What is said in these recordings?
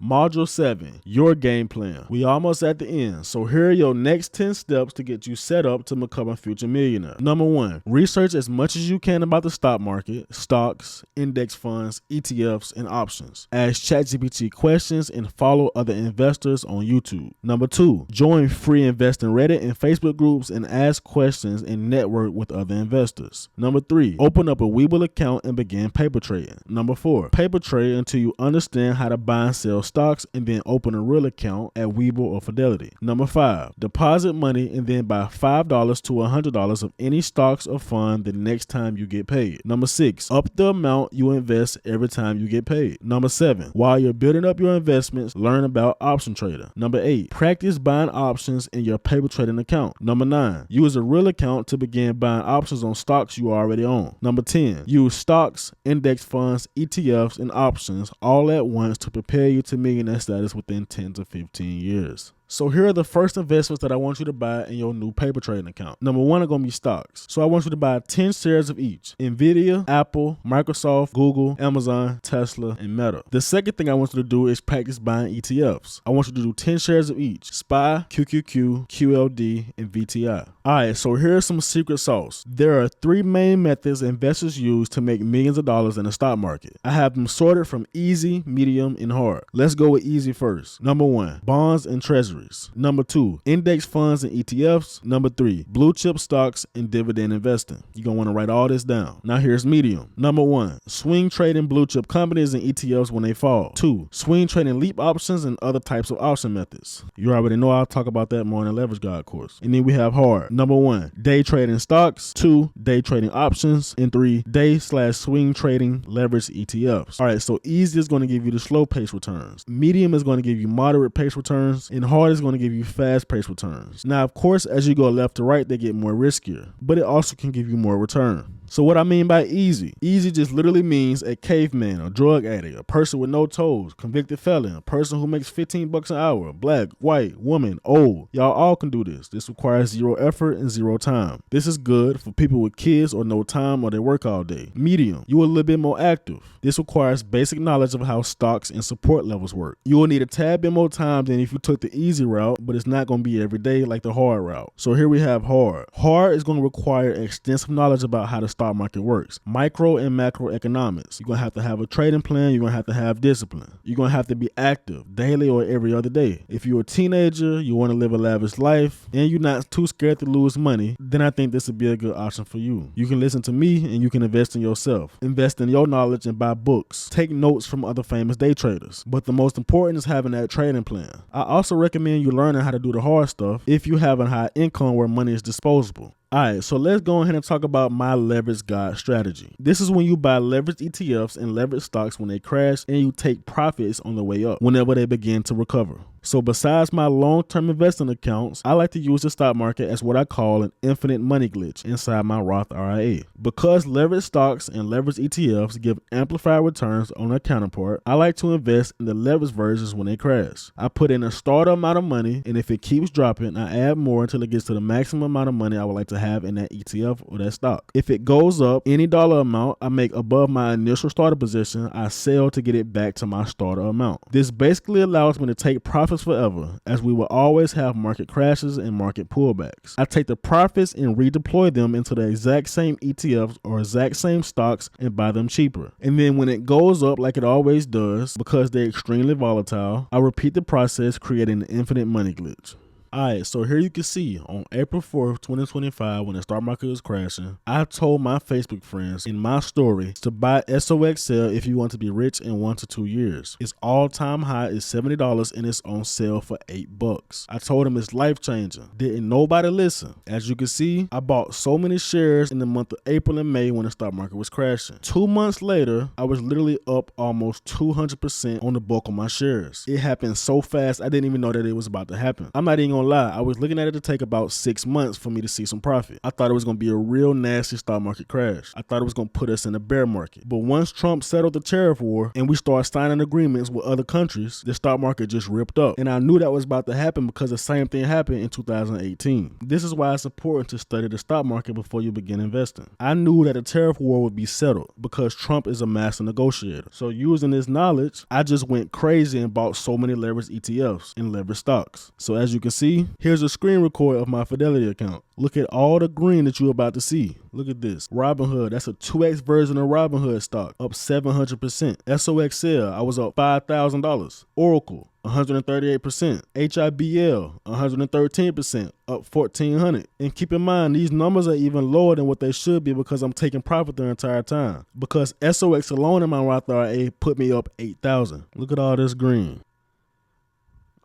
Module 7, your game plan. We almost at the end, so here are your next 10 steps to get you set up to become a future millionaire. Number 1, research as much as you can about the stock market, stocks, index funds, ETFs, and options. Ask ChatGPT questions and follow other investors on YouTube. Number 2, join free investing Reddit and Facebook groups and ask questions and network with other investors. Number 3, open up a Webull account and begin paper trading. Number 4, paper trade until you understand how to buy and sell stocks, and then open a real account at Webull or Fidelity. Number 5, deposit money and then buy $5 to $100 of any stocks or fund the next time you get paid. Number 6, up the amount you invest every time you get paid. Number 7, while you're building up your investments, learn about option trading. Number 8, practice buying options in your paper trading account. Number 9, use a real account to begin buying options on stocks you already own. Number 10, use stocks, index funds, ETFs, and options all at once to prepare you to millionaire status within 10 to 15 years. So here are the first investments that I want you to buy in your new paper trading account. Number 1 are going to be stocks. So I want you to buy 10 shares of each: Nvidia, Apple, Microsoft, Google, Amazon, Tesla, and Meta. The second thing I want you to do is practice buying ETFs. I want you to do 10 shares of each: SPY, QQQ, QLD, and VTI. Alright, so here's some secret sauce. There are 3 main methods investors use to make millions of dollars in the stock market. I have them sorted from easy, medium, and hard. Let's go with easy first. Number 1, bonds and treasuries. Number 2, index funds and ETFs. Number 3, blue chip stocks and dividend investing. You're going to want to write all this down. Now here's medium. Number 1, swing trading blue chip companies and ETFs when they fall. 2, swing trading leap options and other types of option methods. You already know I'll talk about that more in the Leverage Guide course. And then we have hard. Number 1, day trading stocks. 2, day trading options. And 3, day/swing trading leverage ETFs. All right, so easy is going to give you the slow pace returns. Medium is going to give you moderate pace returns. And hard is going to give you fast pace returns. Now, of course, as you go left to right, they get more riskier, but it also can give you more return. So what I mean by easy just literally means a caveman, a drug addict, a person with no toes, convicted felon, a person who makes $15 an hour, black, white, woman, old. Y'all all can do this. This requires 0 effort and 0 time. This is good for people with kids or no time or they work all day. Medium, you are a little bit more active. This requires basic knowledge of how stocks and support levels work. You will need a tad bit more time than if you took the easy route, but it's not going to be every day like the hard route. So here we have hard. Hard is going to require extensive knowledge about how the stock market works. Micro and macro economics. You're going to have a trading plan. You're going to have discipline. You're going to have to be active daily or every other day. If you're a teenager, you want to live a lavish life, and you're not too scared to lose money, then I think this would be a good option for you. You can listen to me and you can invest in yourself. Invest in your knowledge and buy books. Take notes from other famous day traders. But the most important is having that trading plan. I also recommend you learning how to do the hard stuff if you have a high income where money is disposable. Alright, so let's go ahead and talk about my Leverage Guide strategy. This is when you buy leveraged ETFs and leveraged stocks when they crash, and you take profits on the way up whenever they begin to recover. So besides my long-term investing accounts, I like to use the stock market as what I call an infinite money glitch inside my Roth IRA. Because leveraged stocks and leveraged ETFs give amplified returns on their counterpart, I like to invest in the leveraged versions when they crash. I put in a starter amount of money, and if it keeps dropping, I add more until it gets to the maximum amount of money I would like to have in that ETF or that stock. If it goes up any dollar amount I make above my initial starter position, I sell to get it back to my starter amount. This basically allows me to take profits forever, as we will always have market crashes and market pullbacks. I take the profits and redeploy them into the exact same ETFs or exact same stocks and buy them cheaper. And then when it goes up like it always does, because they're extremely volatile, I repeat the process, creating an infinite money glitch. Alright, so here you can see on April 4th, 2025, when the stock market was crashing, I told my Facebook friends in my story to buy SOXL if you want to be rich in 1 to 2 years. Its all-time high is $70 and it's on sale for $8. I told them it's life-changing. Didn't nobody listen. As you can see, I bought so many shares in the month of April and May when the stock market was crashing. 2 months later, I was literally up almost 200% on the bulk of my shares. It happened so fast, I didn't even know that it was about to happen. I'm not even gonna gonna lie, I was looking at it to take about 6 months for me to see some profit. I thought it was gonna be a real nasty stock market crash. I thought it was gonna put us in a bear market. But once Trump settled the tariff war and we started signing agreements with other countries, the stock market just ripped up. And I knew that was about to happen because the same thing happened in 2018. This is why it's important to study the stock market before you begin investing. I knew that the tariff war would be settled because Trump is a master negotiator. So using this knowledge, I just went crazy and bought so many leveraged ETFs and leveraged stocks. So as you can see, here's a screen record of my Fidelity account. Look at all the green that you're about to see. Look at this. Robinhood, that's a 2x version of Robinhood stock, up 700%. SOXL, I was up $5,000. Oracle, 138%. HIBL, 113%, up 1,400. And keep in mind, these numbers are even lower than what they should be because I'm taking profit the entire time. Because SOX alone in my Roth IRA put me up 8,000. Look at all this green.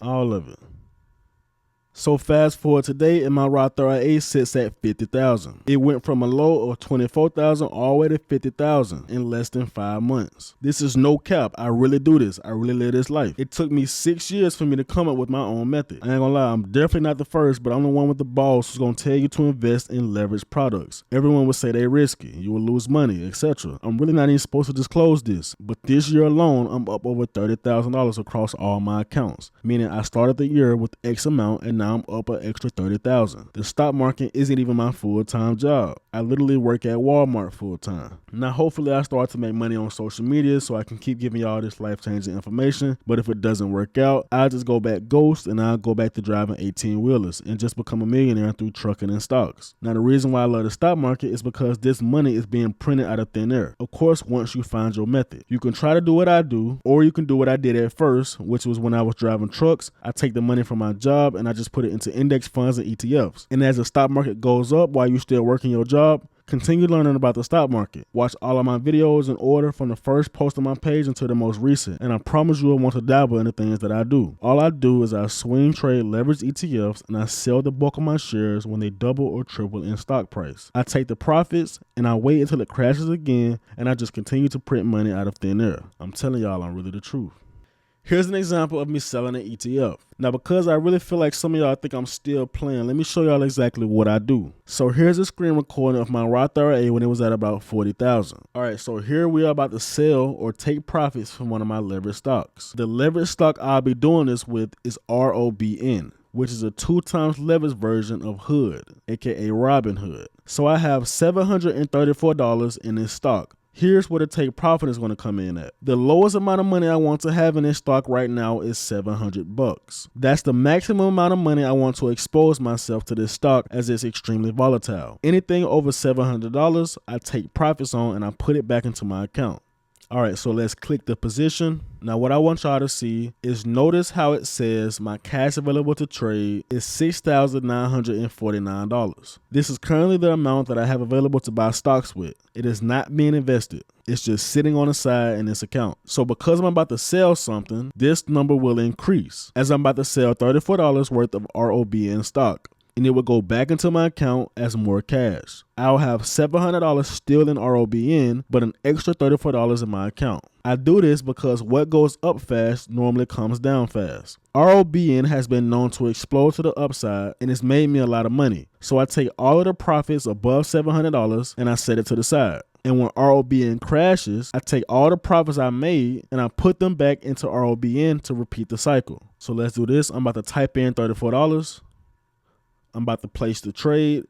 All of it. So fast forward today and my Roth IRA sits at 50,000. It went from a low of 24,000 all the way to 50,000 in less than 5 months. This is no cap. I really do this. I really live this life. It took me 6 years for me to come up with my own method. I ain't gonna lie, I'm definitely not the first, but I'm the one with the balls who's gonna tell you to invest in leveraged products. Everyone would say they risky, you will lose money, etc. I'm really not even supposed to disclose this, but this year alone, I'm up over $30,000 across all my accounts, meaning I started the year with X amount and now I'm up an extra 30,000. The stock market isn't even my full-time job. I literally work at Walmart full-time. Now, hopefully I start to make money on social media so I can keep giving y'all this life-changing information. But if it doesn't work out, I'll just go back ghost and I'll go back to driving 18-wheelers and just become a millionaire through trucking and stocks. Now, the reason why I love the stock market is because this money is being printed out of thin air. Of course, once you find your method. You can try to do what I do, or you can do what I did at first, which was when I was driving trucks. I take the money from my job and I just put it into index funds and ETFs. And as the stock market goes up while you're still working your job, continue learning about the stock market. Watch all of my videos in order from the first post on my page until the most recent. And I promise you will want to dabble in the things that I do. All I do is I swing trade leveraged ETFs and I sell the bulk of my shares when they double or triple in stock price. I take the profits and I wait until it crashes again and I just continue to print money out of thin air. I'm telling y'all, I'm really the truth. Here's an example of me selling an ETF. Now, because I really feel like some of y'all think I'm still playing, let me show y'all exactly what I do. So here's a screen recording of my Roth IRA when it was at about 40,000. All right, so here we are about to sell or take profits from one of my leveraged stocks. The leveraged stock I'll be doing this with is ROBN, which is a 2 times leveraged version of Hood, aka Robinhood. So I have $734 in this stock. Here's where the take profit is going to come in at. The lowest amount of money I want to have in this stock right now is $700. That's the maximum amount of money I want to expose myself to this stock as it's extremely volatile. Anything over $700, I take profits on and I put it back into my account. All right, so let's click the position. Now, what I want y'all to see is notice how it says my cash available to trade is $6,949. This is currently the amount that I have available to buy stocks with. It is not being invested. It's just sitting on the side in this account. So because I'm about to sell something, this number will increase as I'm about to sell $34 worth of ROBN stock. And it will go back into my account as more cash. I'll have $700 still in ROBN, but an extra $34 in my account. I do this because what goes up fast normally comes down fast. ROBN has been known to explode to the upside and it's made me a lot of money. So I take all of the profits above $700 and I set it to the side. And when ROBN crashes, I take all the profits I made and I put them back into ROBN to repeat the cycle. So let's do this. I'm about to type in $34. I'm about to place the trade,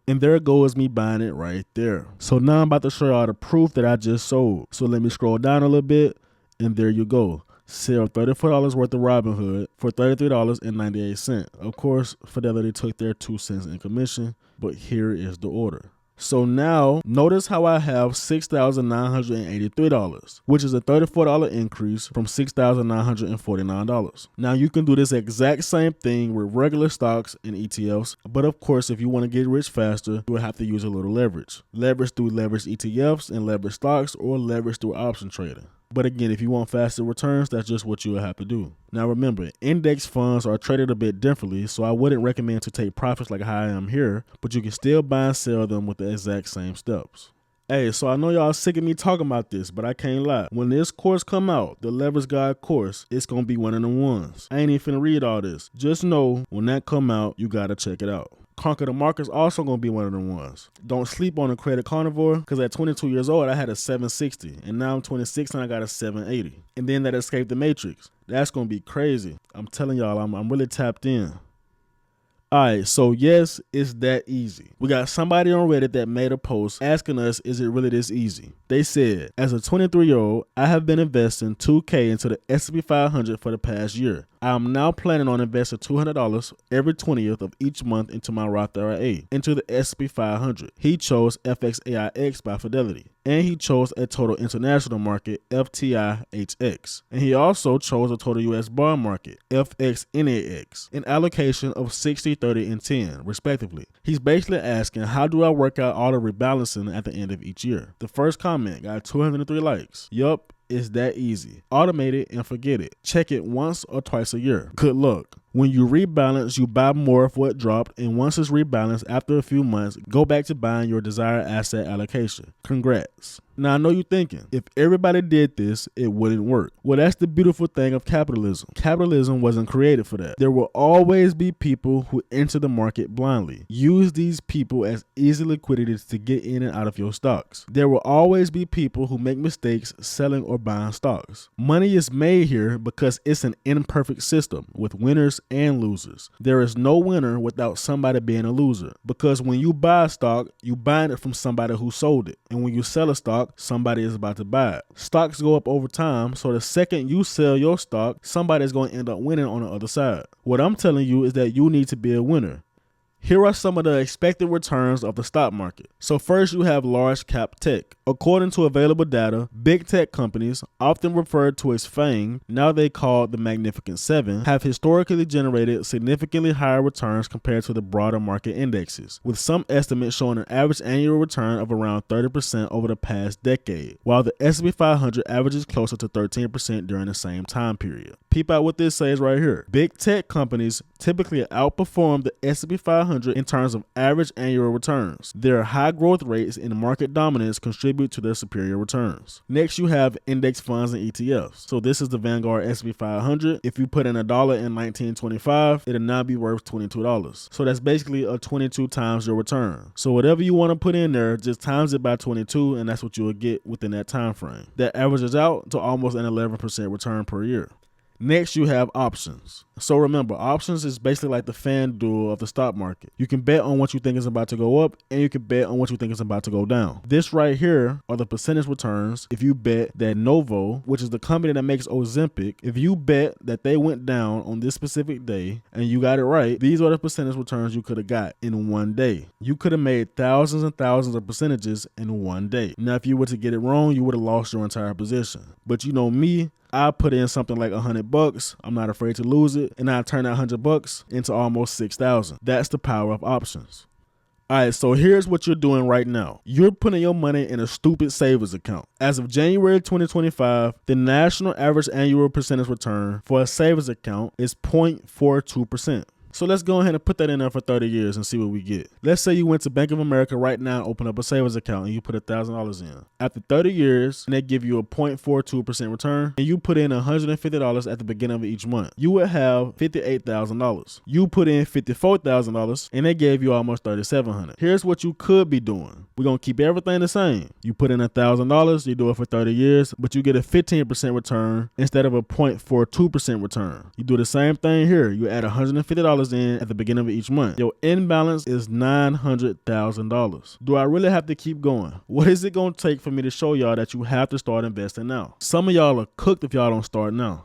and there goes me buying it right there. So now I'm about to show y'all the proof that I just sold. So let me scroll down a little bit, and there you go. Sell $34 worth of Robinhood for $33.98. Of course, Fidelity took their 2 cents in commission, but here is the order. So now, notice how I have $6,983, which is a $34 increase from $6,949. Now, you can do this exact same thing with regular stocks and ETFs, but of course, if you want to get rich faster, you will have to use a little leverage. Leverage through leveraged ETFs and leveraged stocks, or leverage through option trading. But again, if you want faster returns, that's just what you will have to do. Now remember, index funds are traded a bit differently, so I wouldn't recommend to take profits like how I am here, but you can still buy and sell them with the exact same steps. Hey, so I know y'all sick of me talking about this, but I can't lie. When this course come out, the Leverage Guide course, it's gonna be one of them ones. I ain't even finna read all this. Just know when that come out, you gotta check it out. Conquer the Market's also gonna be one of them ones. Don't sleep on a Credit Carnivore, because at 22 years old, I had a 760, and now I'm 26 and I got a 780. And then that Escape the Matrix. That's gonna be crazy. I'm telling y'all, I'm really tapped in. Alright, so yes, it's that easy. We got somebody on Reddit that made a post asking us, is it really this easy? They said, as a 23-year-old, I have been investing $2K into the S&P 500 for the past year. I am now planning on investing $200 every 20th of each month into my Roth IRA, into the S&P 500. He chose FXAIX by Fidelity, and he chose a total international market, FTIHX. And he also chose a total US bond market, FXNAX, an allocation of 60, 30, and 10, respectively. He's basically asking, how do I work out all the rebalancing at the end of each year? The first comment got 203 likes. Yup. It's that easy. Automate it and forget it. Check it once or twice a year. Good luck. When you rebalance, you buy more of what dropped, and once it's rebalanced after a few months, go back to buying your desired asset allocation. Congrats. Now I know you're thinking, if everybody did this, it wouldn't work. Well, that's the beautiful thing of capitalism. Capitalism wasn't created for that. There will always be people who enter the market blindly. Use these people as easy liquidity to get in and out of your stocks. There will always be people who make mistakes selling or buying stocks. Money is made here because it's an imperfect system with winners and losers. There is no winner without somebody being a loser, because when you buy a stock, you buying it from somebody who sold it, and when you sell a stock, somebody is about to buy it. Stocks go up over time, so the second you sell your stock, somebody is going to end up winning on the other side. What I'm telling you is that you need to be a winner. Here are some of the expected returns of the stock market. So first, you have large cap tech. According to available data, big tech companies, often referred to as FANG, now they called the Magnificent Seven, have historically generated significantly higher returns compared to the broader market indexes, with some estimates showing an average annual return of around 30% over the past decade, while the S&P 500 averages closer to 13% during the same time period. Peep out what this says right here. Big tech companies typically outperform the S&P 500 in terms of average annual returns. Their high growth rates and market dominance contribute to their superior returns. Next, you have index funds and ETFs. So this is the Vanguard S&P 500. If you put in $1 in 1925, it'll now be worth $22. So that's basically a 22 times your return. So whatever you want to put in there, just times it by 22, and that's what you will get within that time frame. That averages out to almost an 11% return per year. Next, you have options. So remember, options is basically like the FanDuel of the stock market. You can bet on what you think is about to go up, and you can bet on what you think is about to go down. This right here are the percentage returns if you bet that Novo, which is the company that makes Ozempic, if you bet that they went down on this specific day and you got it right, these are the percentage returns you could have got in one day. You could have made thousands and thousands of percentages in one day. Now, if you were to get it wrong, you would have lost your entire position. But you know me, I put in something like $100. I'm not afraid to lose it, and I turn that $100 into almost 6,000. That's the power of options. All right, so here's what you're doing right now. You're putting your money in a stupid savings account. As of January 2025, the national average annual percentage return for a savings account is 0.42%. So let's go ahead and put that in there for 30 years and see what we get. Let's say you went to Bank of America right now, open up a savings account, and you put $1,000 in. After 30 years, and they give you a 0.42% return, and you put in $150 at the beginning of each month, you would have $58,000. You put in $54,000, and they gave you almost $3,700. Here's what you could be doing. We're going to keep everything the same. You put in $1,000, you do it for 30 years, but you get a 15% return instead of a 0.42% return. You do the same thing here. You add $150 in at the beginning of each month. Your end balance is $900,000. Do I really have to keep going? What is it going to take for me to show y'all that you have to start investing now? Some of y'all are cooked if y'all don't start now.